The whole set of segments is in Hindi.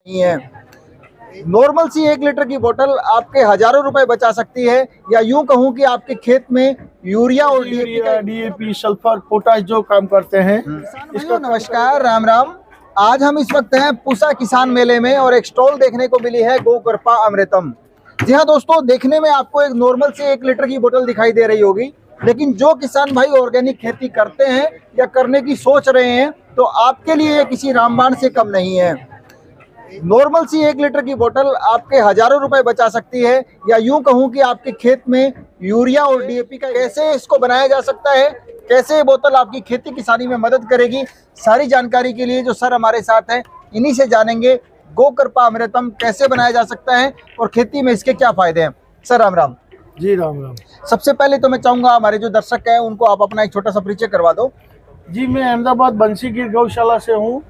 नहीं है। नॉर्मल सी 1 लीटर की बोतल आपके हजारों रुपए बचा सकती है, या यूं कहूं कि आपके खेत में यूरिया और डीएपी सल्फर पोटाश जो काम करते हैं। इसको नमस्कार, राम राम। आज हम इस वक्त हैं पूसा किसान मेले में और एक स्टॉल देखने को मिली है गो कृपा अमृतम। जी हाँ दोस्तों, देखने में आपको एक नॉर्मल से 1 लीटर की बोतल दिखाई दे रही होगी, लेकिन जो किसान भाई ऑर्गेनिक खेती करते हैं या करने की सोच रहे हैं तो आपके लिए ये किसी रामबाण से कम नहीं है। नॉर्मल सी 1 लीटर की बोतल आपके हजारों रुपए बचा सकती है, या यूं कहूं कि आपके खेत में यूरिया और डीएपी का कैसे इसको बनाया जा सकता है, कैसे ये बोतल आपकी खेती किसानी में मदद करेगी, सारी जानकारी के लिए जो सर हमारे साथ हैं इन्हीं से जानेंगे गो कृपा अमृतम कैसे बनाया जा सकता है और खेती में इसके क्या फायदे हैं। सर राम राम। जी राम राम। सबसे पहले तो मैं चाहूंगा हमारे जो दर्शक हैं उनको आप अपना एक छोटा सा परिचय करवा दो। जी, मैं अहमदाबाद बंसीगिर गौशाला से हूँ।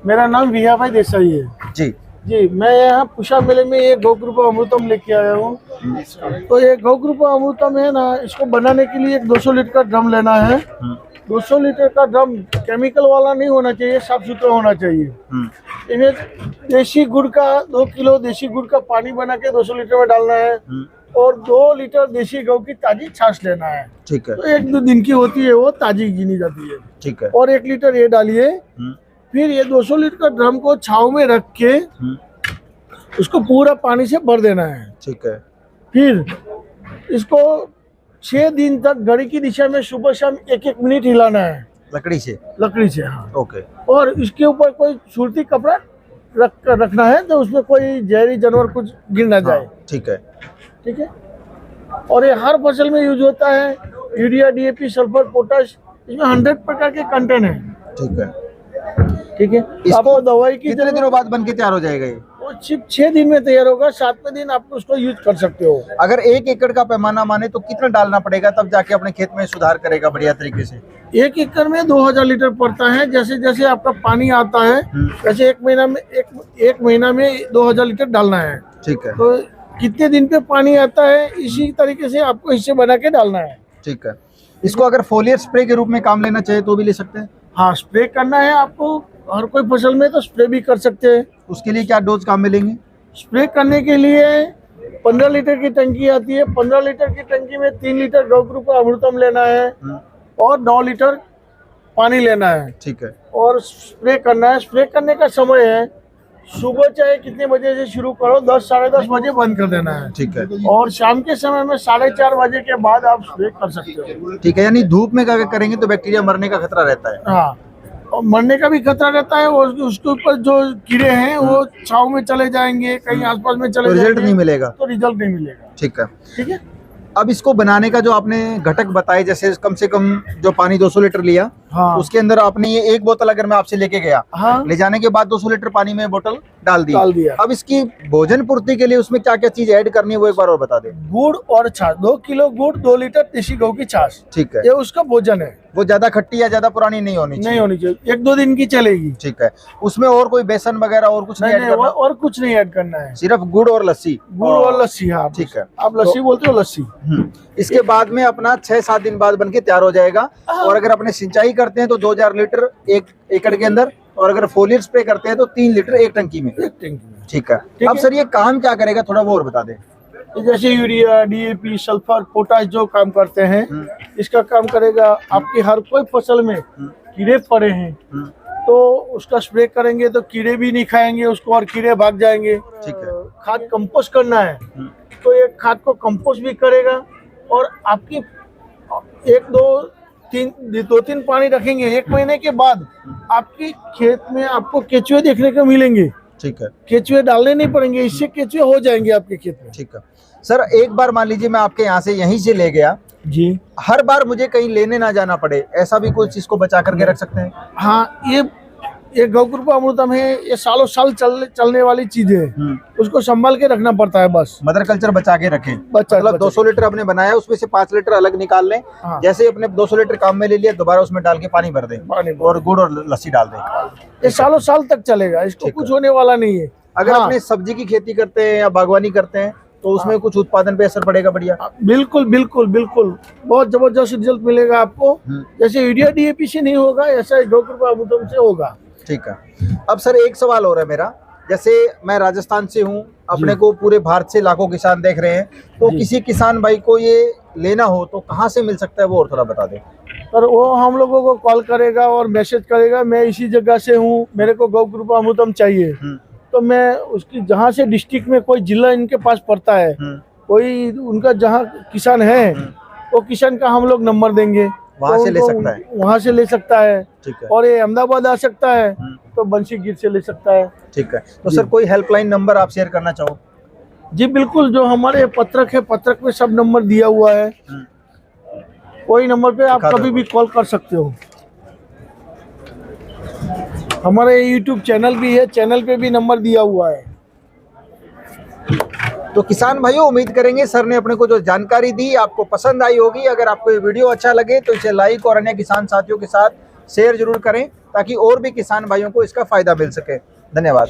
मेरा नाम विहा भाई देसाई है। जी, मैं यहाँ पूसा मेले में एक गो कृपा अमृतम लेके आया हूँ। तो ये गो कृपा अमृतम है ना, इसको बनाने के लिए एक 200 लीटर का ड्रम लेना है। 200 लीटर का ड्रम केमिकल वाला नहीं होना चाहिए, साफ सुथरा होना चाहिए। इन्हें देसी गुड़ का 2 किलो देसी गुड़ का पानी बना के 200 लीटर में डालना है और 2 लीटर देसी गौ की ताजी छाछ लेना है। ठीक है। तो 1-2 दिन की होती है, वो ताजी गिनी जाती है। ठीक है। और 1 लीटर ये डालिए। फिर ये 200 लीटर का ड्रम को छाव में रख के उसको पूरा पानी से भर देना है। ठीक है। फिर इसको 6 दिन तक घड़ी की दिशा में सुबह शाम 1-1 मिनट हिलाना है। लकड़ी से हाँ। ओके। और इसके ऊपर कोई सूती कपड़ा रखना है तो उसमें कोई जहरी जानवर कुछ गिर ना जाए। ठीक है। ठीक है। और ये हर फसल में यूज होता है। यूरिया, डीएपी, सल्फर, पोटाश, इसमें 100 प्रकार के कंटेंट है। ठीक है। ठीक है। इसको दवाई की कितने दिनों बाद बन के तैयार हो जाएगा ये? वो सिर्फ 6 दिन में तैयार होगा। 7वें दिन आप उसको यूज कर सकते हो। अगर 1 एकड़ का पैमाना माने तो कितना डालना पड़ेगा तब जाके अपने खेत में सुधार करेगा बढ़िया तरीके से? 1 एकड़ में 2000 लीटर पड़ता है। जैसे जैसे आपका पानी आता है वैसे 1 महीना में 2000 लीटर डालना है। ठीक है। तो कितने दिन पे पानी आता है इसी तरीके से आपको हिस्से बना के डालना है। ठीक है। इसको अगर फोलियर स्प्रे के रूप में काम लेना चाहिए तो भी ले सकते हैं? हाँ, स्प्रे करना है आपको हर कोई फसल में तो स्प्रे भी कर सकते हैं। उसके लिए क्या डोज काम में लेंगे? स्प्रे करने के लिए 15 लीटर की टंकी आती है। 15 लीटर की टंकी में 3 लीटर गो कृपा अमृतम लेना है और 9 लीटर पानी लेना है। ठीक है। और स्प्रे करना है। स्प्रे करने का समय है सुबह चाहे कितने बजे से शुरू करो, 10 साढ़े 10 बजे बंद कर देना है। ठीक है। और शाम के समय में 4:30 बजे के बाद आप स्प्रे कर सकते हो। ठीक है। यानी धूप में क्या करेंगे तो बैक्टीरिया मरने का खतरा रहता है? हाँ, और मरने का भी खतरा रहता है। और उसके ऊपर जो कीड़े हैं वो छाव में चले जाएंगे, कहीं आसपास में चले जाएंगे, रिजल्ट नहीं मिलेगा। तो रिजल्ट नहीं मिलेगा। ठीक है। ठीक है। अब इसको बनाने का जो आपने घटक बताए, जैसे कम से कम जो पानी 200 लीटर लिया, हाँ। उसके अंदर आपने ये 1 बोतल अगर मैं आपसे लेके गया, हाँ। ले जाने के बाद 200 लीटर पानी में बोतल डाल दिया। अब इसकी भोजन पूर्ति के लिए उसमें क्या क्या चीज ऐड करनी है वो एक बार और बता दे। गुड़ और छाछ, 2 किलो गुड़, 2 लीटर देसी गौ की छाछ। ठीक है। ये उसका भोजन है। वो ज्यादा खट्टी या ज्यादा पुरानी नहीं होनी चाहिए? 1-2 दिन की चलेगी। ठीक है। उसमें और कोई बेसन वगैरह और कुछ नहीं ऐड करना? और कुछ नहीं ऐड करना है, सिर्फ गुड़ और लस्सी? गुड़ और लस्सी। हाँ, ठीक है। आप लस्सी बोलते हो, लस्सी। इसके बाद में अपना 6-7 दिन बाद बनके तैयार हो जाएगा। और अगर अपने सिंचाई करते हैं तो 2000 लीटर 1 एकड़ के अंदर, और अगर फोलियर स्प्रे करते हैं तो 3 लीटर 1 टंकी में। ठीक है। अब सर ये काम क्या करेगा, थोड़ा वो और बता दे। जैसे यूरिया, डीएपी, सल्फर, पोटाश जो काम करते हैं, इसका काम करेगा। आपकी हर कोई फसल में कीड़े पड़े हैं तो उसका स्प्रे करेंगे तो कीड़े भी नहीं खाएंगे उसको और कीड़े भाग जाएंगे। ठीक है। खाद कंपोस्ट करना है तो ये खाद को कंपोस्ट भी करेगा। और आपकी 2-3 पानी रखेंगे, 1 महीने के बाद आपकी खेत में आपको केचुए देखने को मिलेंगे। ठीक है। केचुए डालने नहीं पड़ेंगे, इससे केचुए हो जाएंगे आपके खेत में। ठीक है। सर एक बार मान लीजिए मैं आपके यहाँ से यहीं से ले गया जी, हर बार मुझे कहीं लेने ना जाना पड़े, ऐसा भी कुछ इसको बचा करके रख सकते हैं? हाँ, ये गो कृपा अमृतम है। ये सालों साल चलने वाली चीज है। उसको संभाल के रखना पड़ता है बस। मदर कल्चर बचा के रखें। मतलब 200 लीटर आपने बनाया, उसमें से 5 लीटर अलग निकाल लें। हाँ। जैसे अपने 200 लीटर काम में ले लिया, दोबारा उसमें डाल के पानी भर दें और गुड़ और लस्सी डाल दें। ये सालों साल तक चलेगा, इसको कुछ होने वाला नहीं है। अगर अपने सब्जी की खेती करते हैं या बागवानी करते हैं तो उसमें कुछ उत्पादन पे असर पड़ेगा? बढ़िया, बिल्कुल बिल्कुल बिल्कुल, बहुत जबरदस्त रिजल्ट मिलेगा आपको। जैसे यूरिया डीएपी से नहीं होगा, ऐसा गो कृपा अमृतम से होगा। ठीक है। अब सर एक सवाल हो रहा है मेरा जैसे मैं राजस्थान से हूँ, अपने को पूरे भारत से लाखों किसान देख रहे हैं, तो जी। किसी किसान भाई को ये लेना हो तो कहाँ से मिल सकता है, वो और थोड़ा बता दें। पर वो हम लोगों को कॉल करेगा और मैसेज करेगा, मैं इसी जगह से हूँ, मेरे को गौ कृपा अमृतम चाहिए, तो मैं उसकी जहाँ से डिस्ट्रिक्ट में कोई जिला इनके पास पड़ता है, कोई उनका जहाँ किसान है वो किसान का हम लोग नंबर देंगे, वहाँ तो से ले उनको सकता है। वहाँ से ले सकता है। ठीक है, और ये अहमदाबाद आ सकता है तो बंसी गिर से ले सकता है। ठीक है। तो सर कोई हेल्पलाइन नंबर आप शेयर करना चाहो? जी बिल्कुल, जो हमारे पत्रक है, पत्रक में सब नंबर दिया हुआ है, कोई नंबर पे आप दिखा कभी दो। भी कॉल कर सकते हो। हमारे यूट्यूब चैनल भी है, चैनल पे भी नंबर दिया हुआ है। तो किसान भाइयों, उम्मीद करेंगे सर ने अपने को जो जानकारी दी आपको पसंद आई होगी। अगर आपको ये वीडियो अच्छा लगे तो इसे लाइक और अन्य किसान साथियों के साथ शेयर जरूर करें, ताकि और भी किसान भाइयों को इसका फायदा मिल सके। धन्यवाद।